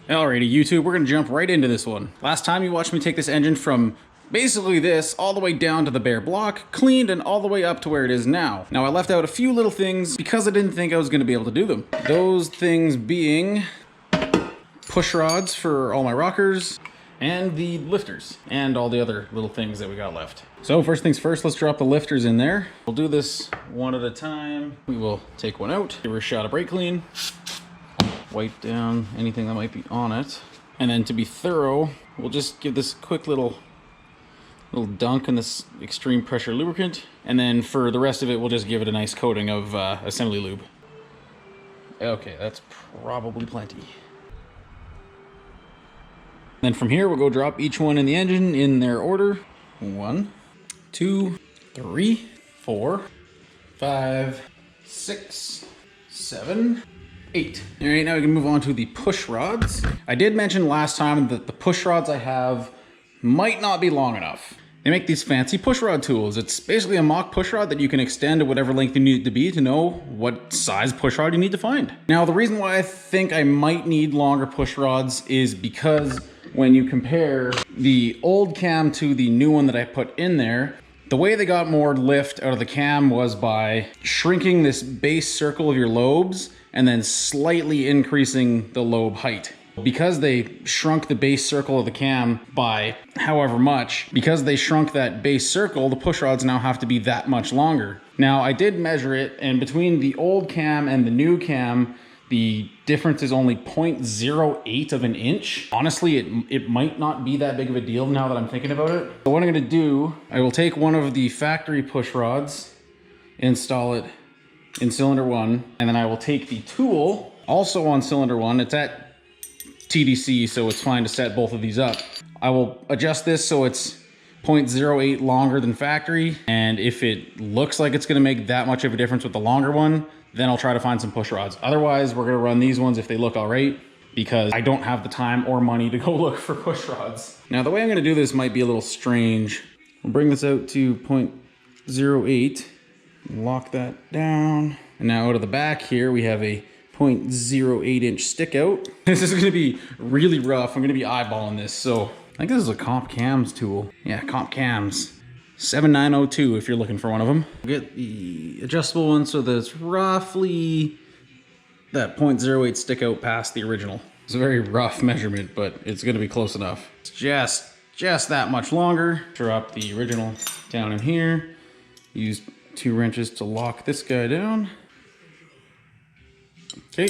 Alrighty, YouTube, we're gonna jump right into this one. Last time you watched me take this engine from basically this all the way down to the bare block, cleaned, and all the way up to where it is now. Now I left out a few little things because I didn't think I was gonna be able to do them. Those things being push rods for all my rockers, and the lifters, and all the other little things that we got left. So first things first, let's drop the lifters in there. We'll do this one at a time. We will take one out, give her a shot of brake clean, wipe down anything that might be on it. And then to be thorough, we'll just give this quick little dunk in this extreme pressure lubricant. And then for the rest of it, we'll just give it a nice coating of assembly lube. Okay, that's probably plenty. Then from here, we'll go drop each one in the engine in their order. 1, 2, 3, 4, 5, 6, 7, 8. All right, now we can move on to the push rods. I did mention last time that the push rods I have might not be long enough. They make these fancy push rod tools. It's basically a mock push rod that you can extend to whatever length you need it to be to know what size push rod you need to find. Now, the reason why I think I might need longer push rods is because when you compare the old cam to the new one that I put in there, the way they got more lift out of the cam was by shrinking this base circle of your lobes and then slightly increasing the lobe height. Because they shrunk the base circle of the cam by however much, because they shrunk that base circle, the push rods now have to be that much longer. Now, I did measure it, and between the old cam and the new cam, the difference is only 0.08 of an inch. Honestly, it might not be that big of a deal now that I'm thinking about it. So what I'm gonna do, I will take one of the factory push rods, install it in cylinder 1, and then I will take the tool, also on cylinder 1, it's at TDC, so it's fine to set both of these up. I will adjust this so it's 0.08 longer than factory, and if it looks like it's gonna make that much of a difference with the longer one, then I'll try to find some push rods. Otherwise, we're gonna run these ones if they look all right, because I don't have the time or money to go look for push rods. Now, the way I'm gonna do this might be a little strange. We'll bring this out to 0.08, lock that down. And now out of the back here, we have a 0.08 inch stick out. This is gonna be really rough. I'm gonna be eyeballing this. So I think this is a Comp Cams tool. Yeah, Comp Cams. 7902 if you're looking for one of them. Get the adjustable one so that it's roughly that 0.08 stick out past the original. It's a very rough measurement, but it's gonna be close enough. It's just that much longer. Drop the original down in here. Use 2 wrenches to lock this guy down. Okay.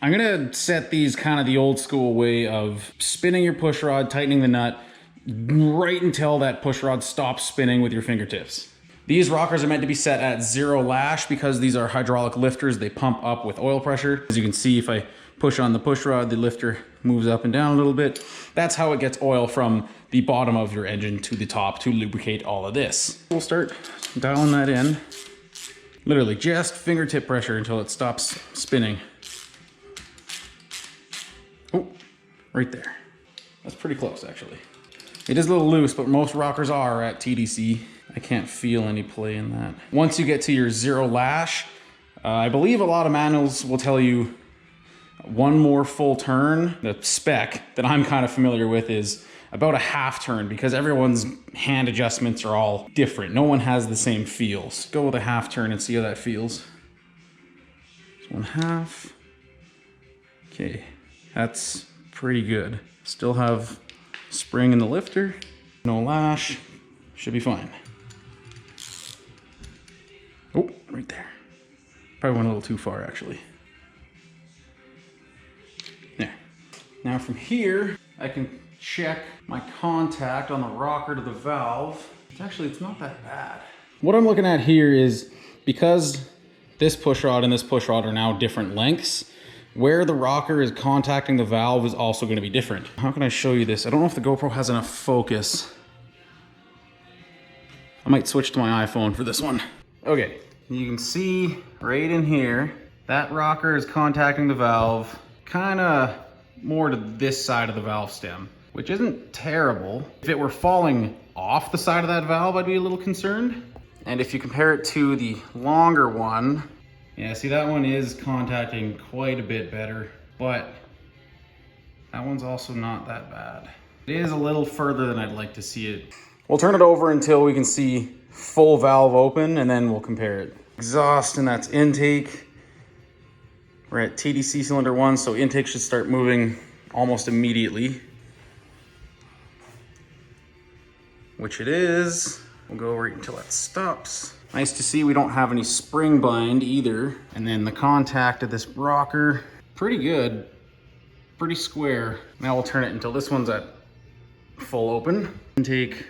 I'm gonna set these kind of the old school way of spinning your push rod, tightening the nut, right until that push rod stops spinning with your fingertips. These rockers are meant to be set at 0 lash because these are hydraulic lifters. They pump up with oil pressure. As you can see, if I push on the push rod, the lifter moves up and down a little bit. That's how it gets oil from the bottom of your engine to the top to lubricate all of this. We'll start dialing that in. Literally just fingertip pressure until it stops spinning. Oh, right there. That's pretty close, actually. It is a little loose, but most rockers are at TDC. I can't feel any play in that. Once you get to your 0 lash, I believe a lot of manuals will tell you one more full turn. The spec that I'm kind of familiar with is about a half turn because everyone's hand adjustments are all different. No one has the same feels. Go with a half turn and see how that feels. 1/2. Okay, that's pretty good. Still have spring in the lifter, no lash, should be fine. Oh, right there. Probably went a little too far, actually. There. Now from here, I can check my contact on the rocker to the valve. It's not that bad. What I'm looking at here is, because this push rod and this push rod are now different lengths, where the rocker is contacting the valve is also going to be different. How can I show you this? I don't know if the GoPro has enough focus. I might switch to my iPhone for this one. Okay, you can see right in here, that rocker is contacting the valve kind of more to this side of the valve stem, which isn't terrible. If it were falling off the side of that valve, I'd be a little concerned. And if you compare it to the longer one, Yeah, see, that one is contacting quite a bit better, but that one's also not that bad. It is a little further than I'd like to see it. We'll turn it over until we can see full valve open, and then we'll compare it. Exhaust, and that's intake. We're at TDC cylinder 1, so intake should start moving almost immediately. Which it is. We'll go right until that stops. Nice to see we don't have any spring bind either. And then the contact of this rocker, pretty good, pretty square. Now we'll turn it until this one's at full open. Intake,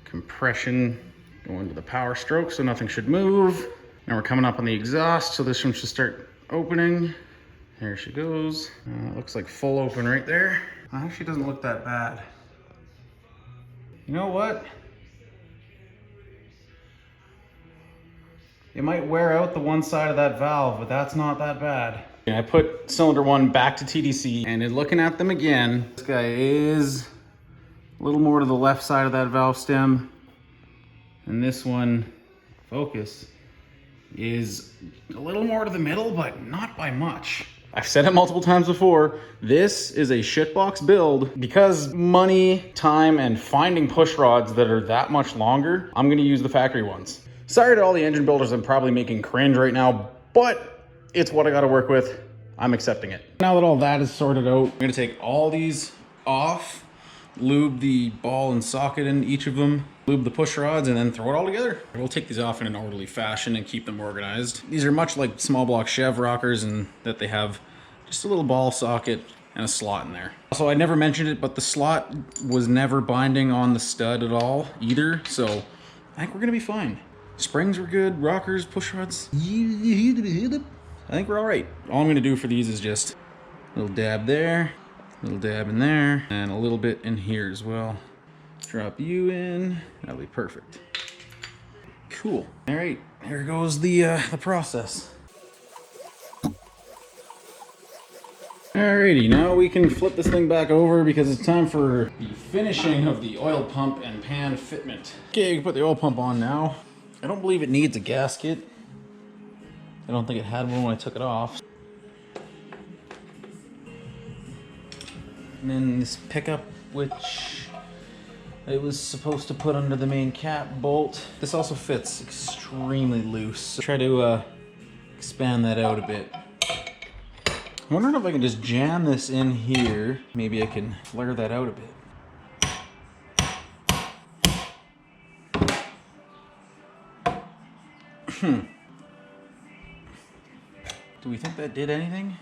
compression, go into the power stroke so nothing should move. Now we're coming up on the exhaust, so this one should start opening. There she goes. Looks like full open right there. Actually doesn't look that bad. You know what? It might wear out the one side of that valve, but that's not that bad. Yeah, I put cylinder 1 back to TDC, and in looking at them again, this guy is a little more to the left side of that valve stem, and this one, focus, is a little more to the middle, but not by much. I've said it multiple times before, this is a shitbox build. Because money, time, and finding push rods that are that much longer, I'm gonna use the factory ones. Sorry to all the engine builders I'm probably making cringe right now, but it's what I gotta work with. I'm accepting it. Now that all that is sorted out, I'm gonna take all these off, lube the ball and socket in each of them, lube the push rods, and then throw it all together. We'll take these off in an orderly fashion and keep them organized. These are much like small block Chev rockers in that they have just a little ball socket and a slot in there. Also, I never mentioned it, but the slot was never binding on the stud at all either, so I think we're gonna be fine. Springs were good, rockers, push rods. I think we're all right. All I'm gonna do for these is just a little dab there, a little dab in there, and a little bit in here as well. Drop you in, that'll be perfect. Cool. All right, there goes the process. Alrighty, now we can flip this thing back over because it's time for the finishing of the oil pump and pan fitment. Okay, you can put the oil pump on now. I don't believe it needs a gasket. I don't think it had one when I took it off. And then this pickup, which it was supposed to put under the main cap bolt. This also fits extremely loose. So try to expand that out a bit. I'm wondering if I can just jam this in here. Maybe I can flare that out a bit. Do we think that did anything?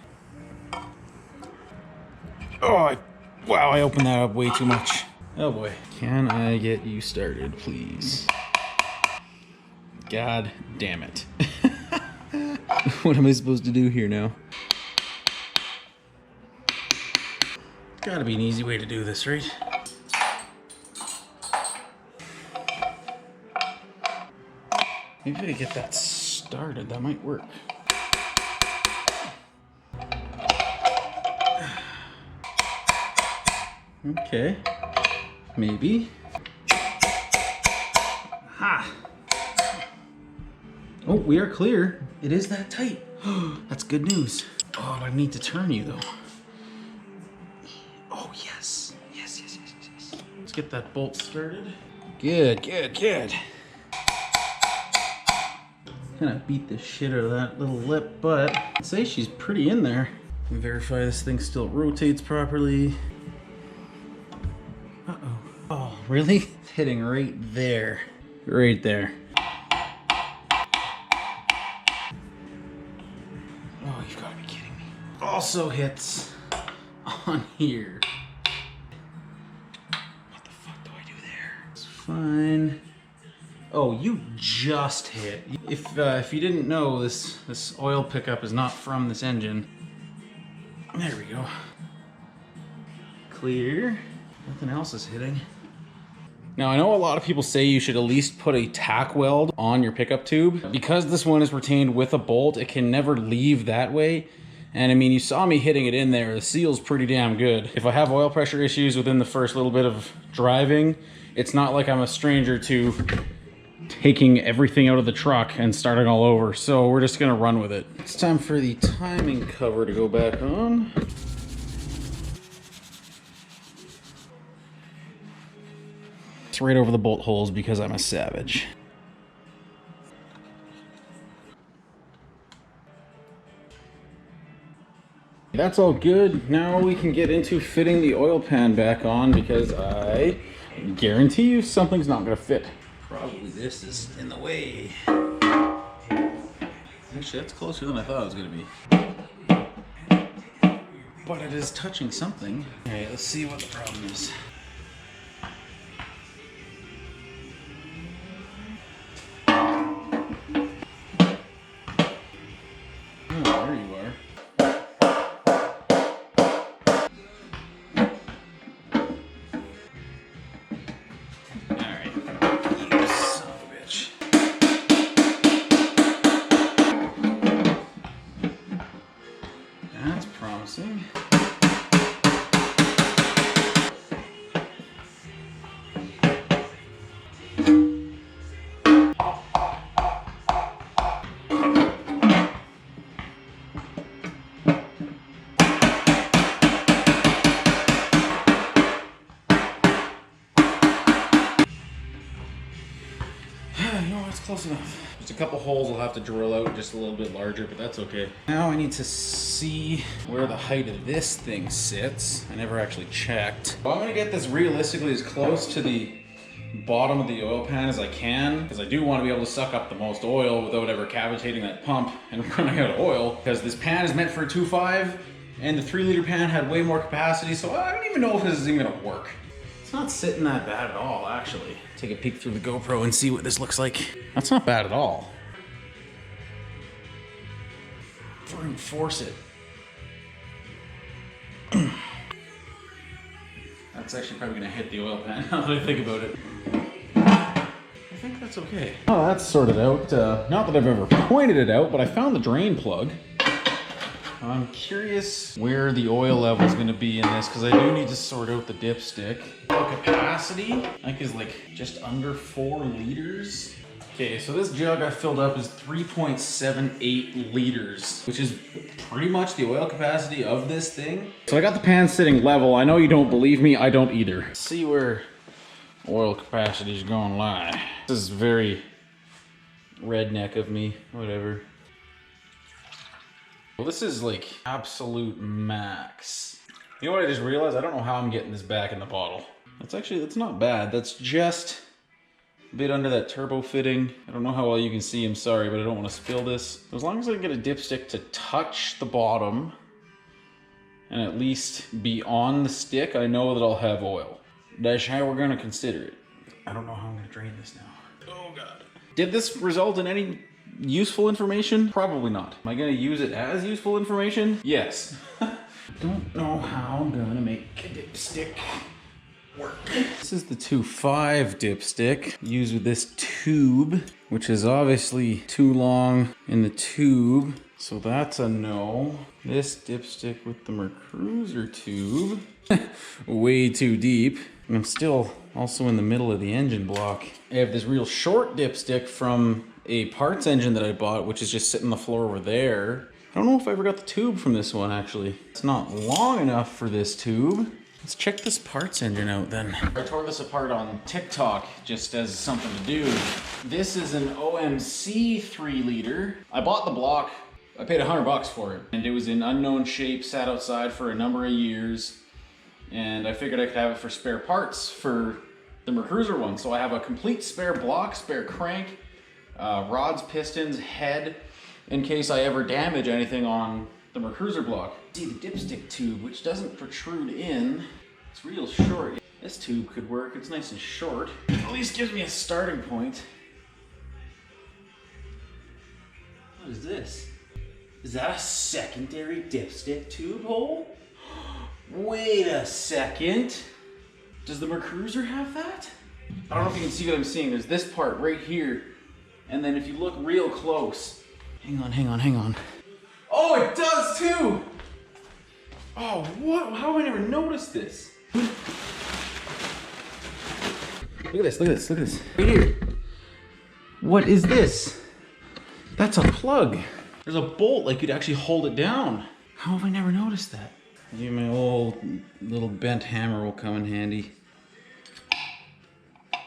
Oh, wow, I opened that up way too much. Oh boy. Can I get you started, please? God damn it. What am I supposed to do here now? Gotta be an easy way to do this, right? Maybe if I get that started, that might work. Okay, maybe. Ha! Oh, we are clear. It is that tight. That's good news. Oh, I need to turn you though. Oh, yes. Yes. Let's get that bolt started. Good. Kind of beat the shit out of that little lip, but I'd say she's pretty in there. Verify this thing still rotates properly. Uh-oh. Oh, really? It's hitting right there. Right there. Oh, you've got to be kidding me. Also hits on here. What the fuck do I do there? It's fine. Oh, you just hit. If you didn't know, this oil pickup is not from this engine. There we go. Clear. Nothing else is hitting. Now, I know a lot of people say you should at least put a tack weld on your pickup tube. Because this one is retained with a bolt, it can never leave that way. And I mean, you saw me hitting it in there. The seal's pretty damn good. If I have oil pressure issues within the first little bit of driving, it's not like I'm a stranger to taking everything out of the truck and starting all over. So we're just gonna run with it. It's time for the timing cover to go back on. It's right over the bolt holes because I'm a savage. That's all good. Now we can get into fitting the oil pan back on because I guarantee you something's not gonna fit. Probably this is in the way. Actually, that's closer than I thought it was gonna be. But it is touching something. Alright, let's see what the problem is. Oh, there you are. That's promising. No, it's close enough. There's a couple holes I'll have to drill out just a little bit larger, but that's okay. Now I need to see where the height of this thing sits. I never actually checked. Well, I'm gonna get this realistically as close to the bottom of the oil pan as I can, because I do want to be able to suck up the most oil without ever cavitating that pump and running out of oil, because this pan is meant for a 2.5 and the 3-liter pan had way more capacity, so I don't even know if this is even gonna work. It's not sitting that bad at all, actually. Take a peek through the GoPro and see what this looks like. That's not bad at all. Brute force it. That's actually probably gonna hit the oil pan now that I think about it. I think that's okay. Oh, that's sorted out. Not that I've ever pointed it out, but I found the drain plug. I'm curious where the oil level is going to be in this, because I do need to sort out the dipstick. The capacity, I think, is like just under 4 liters. Okay, so this jug I filled up is 3.78 liters, which is pretty much the oil capacity of this thing. So I got the pan sitting level. I know you don't believe me, I don't either. Let's see where oil capacity is going to lie. This is very redneck of me, whatever. Well, this is like absolute max. You know what I just realized? I don't know how I'm getting this back in the bottle. That's not bad. That's just a bit under that turbo fitting. I don't know how well you can see, I'm sorry, but I don't want to spill this. As long as I can get a dipstick to touch the bottom and at least be on the stick, I know that I'll have oil. That's how we're gonna consider it. I don't know how I'm gonna drain this now. Oh God. Did this result in any useful information? Probably not. Am I gonna use it as useful information? Yes. Don't know how I'm gonna make a dipstick work. This is the 2.5 dipstick used with this tube, which is obviously too long in the tube, so that's a no. This dipstick with the Mercruiser tube, way too deep. And I'm still also in the middle of the engine block. I have this real short dipstick from a parts engine that I bought, which is just sitting on the floor over there. I don't know if I ever got the tube from this one, actually. It's not long enough for this tube. Let's check this parts engine out then. I tore this apart on TikTok just as something to do. This is an OMC 3-liter. I bought the block, I paid $100 for it. And it was in unknown shape, sat outside for a number of years. And I figured I could have it for spare parts for the Mercruiser one. So I have a complete spare block, spare crank, rods, pistons, head, in case I ever damage anything on the Mercruiser block. See the dipstick tube, which doesn't protrude in. It's real short. This tube could work. It's nice and short. At least gives me a starting point. What is this? Is that a secondary dipstick tube hole? Wait a second. Does the Mercruiser have that? I don't know if you can see what I'm seeing. There's this part right here. And then if you look real close, hang on. Oh, it does too! Oh, what? How have I never noticed this? Look at this. Right here. What is this? That's a plug. There's a bolt, like you'd actually hold it down. How have I never noticed that? Maybe my old little bent hammer will come in handy. I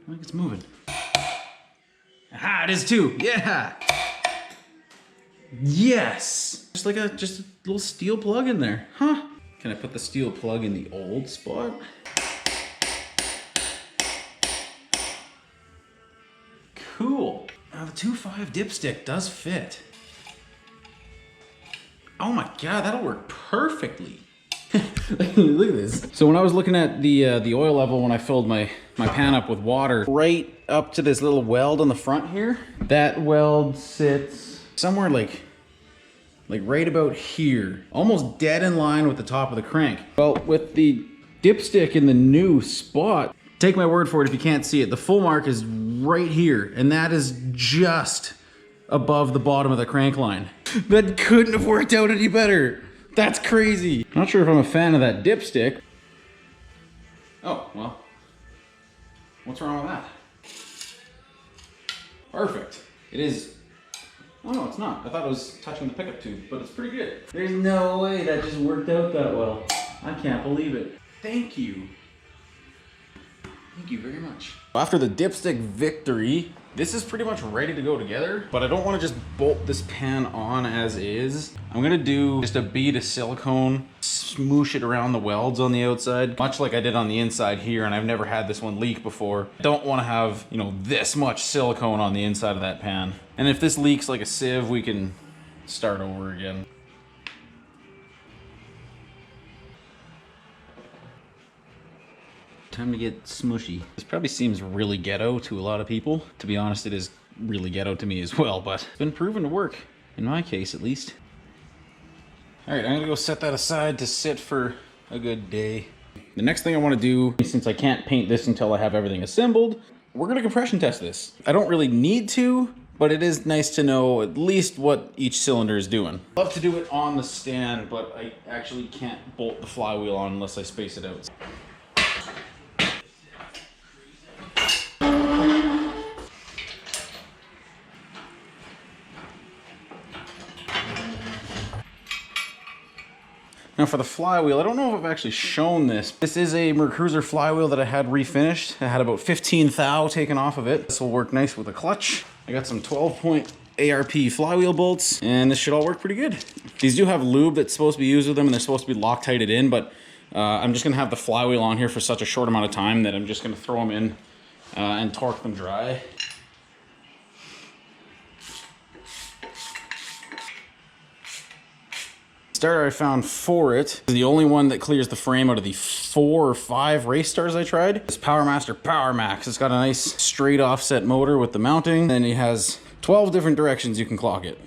think it's moving. Aha, it is too. Yeah. Yes. Just a little steel plug in there. Huh? Can I put the steel plug in the old spot? Cool. Now the 2.5 dipstick does fit. Oh my god, that'll work perfectly. Look at this. So when I was looking at the oil level when I filled my pan up with water, right up to this little weld on the front here, that weld sits somewhere like right about here, almost dead in line with the top of the crank. Well, with the dipstick in the new spot, take my word for it if you can't see it, the full mark is right here, and that is just above the bottom of the crank line. That couldn't have worked out any better. That's crazy. Not sure if I'm a fan of that dipstick. Oh, well, what's wrong with that? Perfect. It is. Oh no, it's not. I thought it was touching the pickup tube, but it's pretty good. There's no way that just worked out that well. I can't believe it. Thank you. Thank you very much. After the dipstick victory, this is pretty much ready to go together, but I don't want to just bolt this pan on as is. I'm gonna do just a bead of silicone, smoosh it around the welds on the outside, much like I did on the inside here, and I've never had this one leak before. I don't want to have, you know, this much silicone on the inside of that pan. And if this leaks like a sieve, we can start over again. Time to get smushy. This probably seems really ghetto to a lot of people. To be honest, it is really ghetto to me as well, but it's been proven to work, in my case at least. All right, I'm gonna go set that aside to sit for a good day. The next thing I wanna do, since I can't paint this until I have everything assembled, we're gonna compression test this. I don't really need to, but it is nice to know at least what each cylinder is doing. Love to do it on the stand, but I actually can't bolt the flywheel on unless I space it out. Now for the flywheel, I don't know if I've actually shown this. This is a Mercruiser flywheel that I had refinished. I had about 15 thou taken off of it. This will work nice with a clutch. I got some 12-point ARP flywheel bolts, and this should all work pretty good. These do have lube that's supposed to be used with them, and they're supposed to be Loctited in, but I'm just gonna have the flywheel on here for such a short amount of time that I'm just gonna throw them in and torque them dry. Starter I found for it is the only one that clears the frame out of the 4 or 5 race stars I tried. It's PowerMaster Power Max. It's got a nice straight offset motor with the mounting, and it has 12 different directions you can clock it.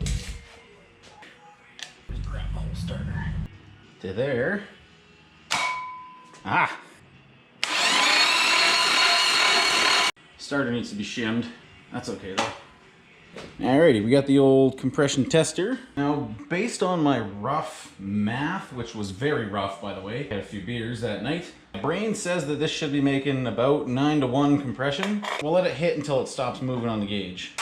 Just grab the whole starter. To there. Ah! Starter needs to be shimmed. That's okay though. Alrighty, we got the old compression tester. Now, based on my rough math, which was very rough by the way, had a few beers that night, my brain says that this should be making about 9-to-1 compression. We'll let it hit until it stops moving on the gauge.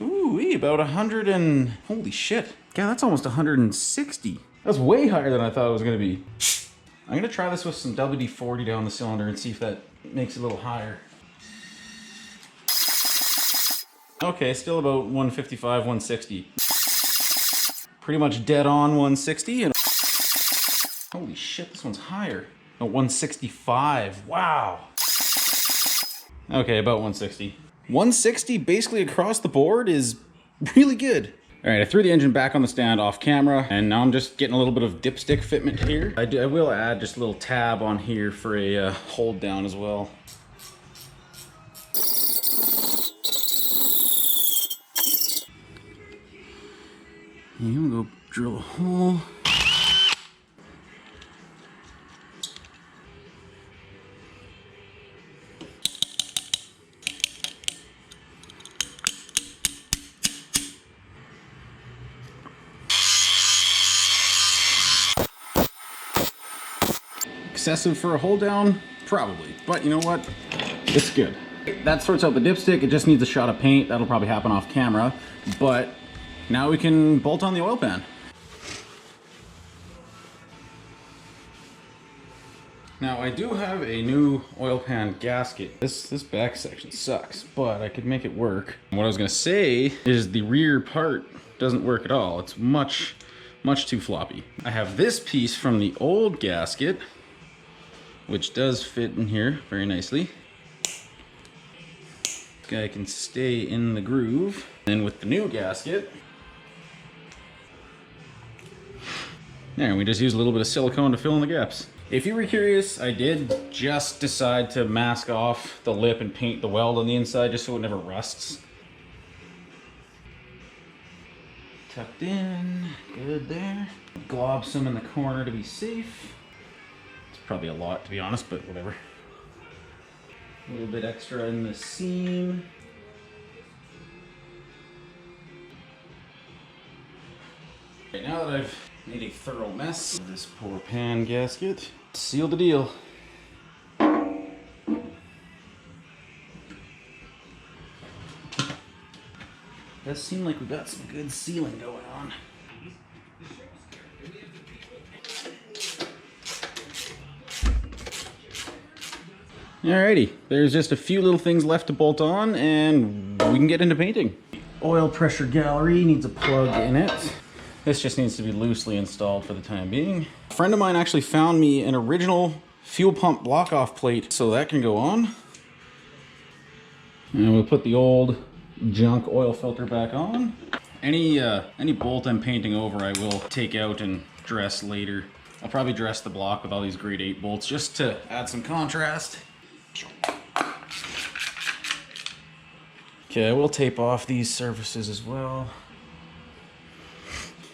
Ooh, about 100 and... holy shit. God, that's almost 160. That's way higher than I thought it was gonna be. I'm gonna try this with some WD-40 down the cylinder and see if that makes it a little higher. Okay, still about 155, 160. Pretty much dead on 160. And holy shit, this one's higher. Oh, 165, wow. Okay, about 160. 160 basically across the board is really good. All right, I threw the engine back on the stand off camera, and now I'm just getting a little bit of dipstick fitment here. I will add just a little tab on here for a hold down as well. Here we go, drill a hole. excessive for a hold down? Probably, but you know what? It's good. That sorts out the dipstick. It just needs a shot of paint. That'll probably happen off camera, but now we can bolt on the oil pan. Now I do have a new oil pan gasket. This back section sucks, but I could make it work. What I was gonna say is the rear part doesn't work at all. It's much too floppy. I have this piece from the old gasket, which does fit in here very nicely. This guy can stay in the groove. And with the new gasket, there, we just use a little bit of silicone to fill in the gaps. If you were curious, I did just decide to mask off the lip and paint the weld on the inside just so it never rusts. Tucked in, good there. Glob some in the corner to be safe. It's probably a lot, to be honest, but whatever. A little bit extra in the seam. Okay, now that I've made a thorough mess of this poor pan gasket, seal the deal. Does seem like we got some good sealing going on. Alrighty, there's just a few little things left to bolt on and we can get into painting. Oil pressure gallery needs a plug in it. This just needs to be loosely installed for the time being. A friend of mine actually found me an original fuel pump block-off plate, so that can go on. And we'll put the old junk oil filter back on. Any bolt I'm painting over I will take out and dress later. I'll probably dress the block with all these grade 8 bolts just to add some contrast. Okay, I will tape off these surfaces as well.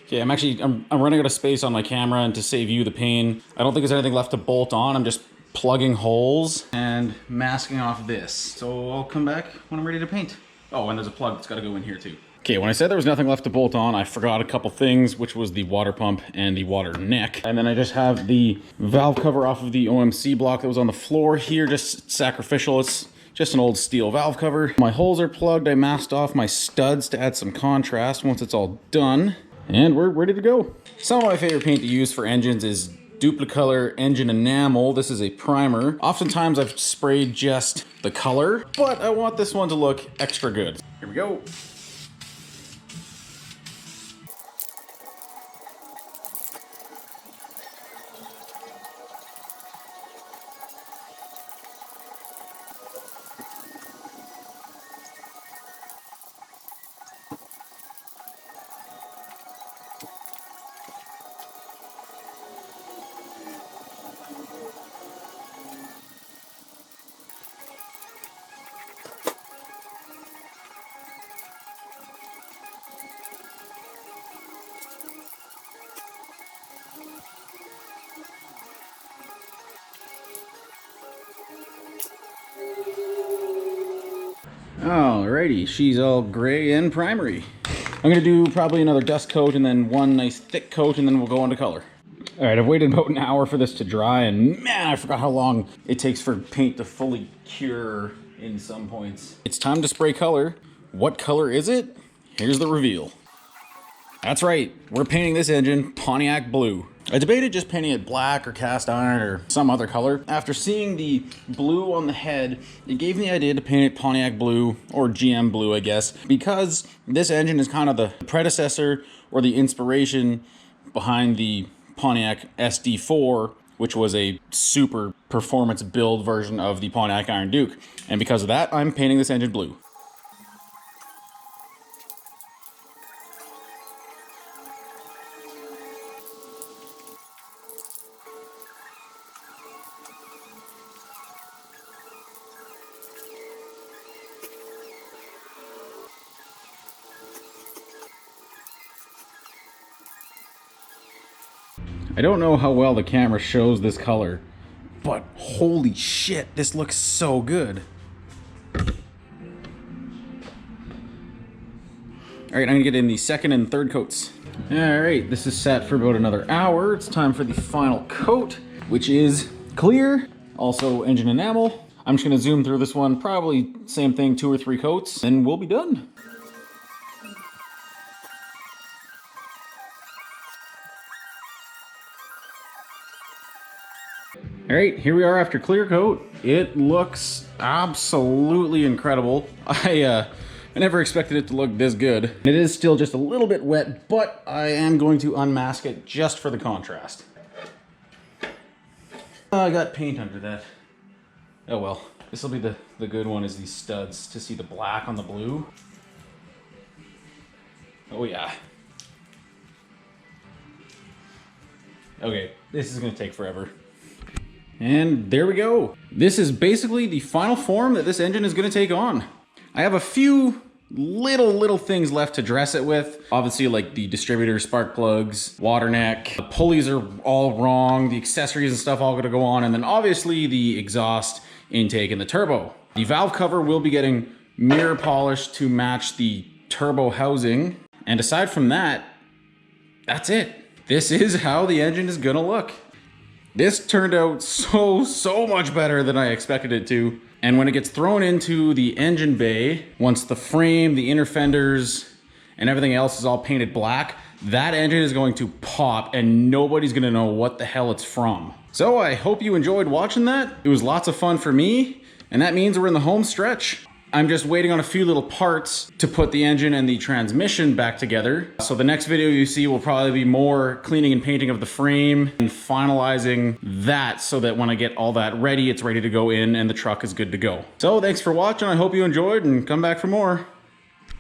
Okay, I'm running out of space on my camera, and to save you the pain, I don't think there's anything left to bolt on. I'm just plugging holes and masking off this. So I'll come back when I'm ready to paint. Oh, and there's a plug that's got to go in here too. Okay, when I said there was nothing left to bolt on, I forgot a couple things, which was the water pump and the water neck. And then I just have the valve cover off of the OMC block that was on the floor here, just sacrificial. It's just an old steel valve cover. My holes are plugged. I masked off my studs to add some contrast once it's all done. And we're ready to go. Some of my favorite paint to use for engines is Duplicolor engine enamel. This is a primer. Oftentimes I've sprayed just the color, but I want this one to look extra good. Here we go. Alrighty, she's all gray and primery. I'm gonna do probably another dust coat and then one nice thick coat and then we'll go into color. Alright, I've waited about an hour for this to dry and man, I forgot how long it takes for paint to fully cure in some points. It's time to spray color. What color is it? Here's the reveal. That's right, we're painting this engine Pontiac blue. I debated just painting it black or cast iron or some other color. After seeing the blue on the head, it gave me the idea to paint it Pontiac blue, or GM blue I guess, because this engine is kind of the predecessor or the inspiration behind the Pontiac SD4, which was a super performance build version of the Pontiac Iron Duke. And because of that, I'm painting this engine blue. I don't know how well the camera shows this color, but holy shit, this looks so good. Alright, I'm gonna get in the second and third coats. Alright, this is set for about another hour. It's time for the final coat, which is Clear, also engine enamel. I'm just gonna zoom through this one, probably same thing, 2 or 3 coats, and we'll be done. All right, here we are after clear coat. It looks absolutely incredible. I never expected it to look this good. It is still just a little bit wet, but I am going to unmask it just for the contrast. I got paint under that. Oh well, this will be the good one, is these studs to see the black on the blue. Oh yeah. Okay, this is gonna take forever. And there we go. This is basically the final form that this engine is gonna take on. I have a few little things left to dress it with. Obviously, like the distributor spark plugs, water neck, the pulleys are all wrong, the accessories and stuff all gonna go on, and then obviously the exhaust intake and the turbo. The valve cover will be getting mirror polished to match the turbo housing. And aside from that, that's it. This is how the engine is gonna look. This turned out so much better than I expected it to. And when it gets thrown into the engine bay, once the frame, the inner fenders, and everything else is all painted black, that engine is going to pop and nobody's gonna know what the hell it's from. So I hope you enjoyed watching that. It was lots of fun for me, and that means we're in the home stretch. I'm just waiting on a few little parts to put the engine and the transmission back together. So the next video you see will probably be more cleaning and painting of the frame and finalizing that so that when I get all that ready, it's ready to go in and the truck is good to go. So thanks for watching. I hope you enjoyed and come back for more.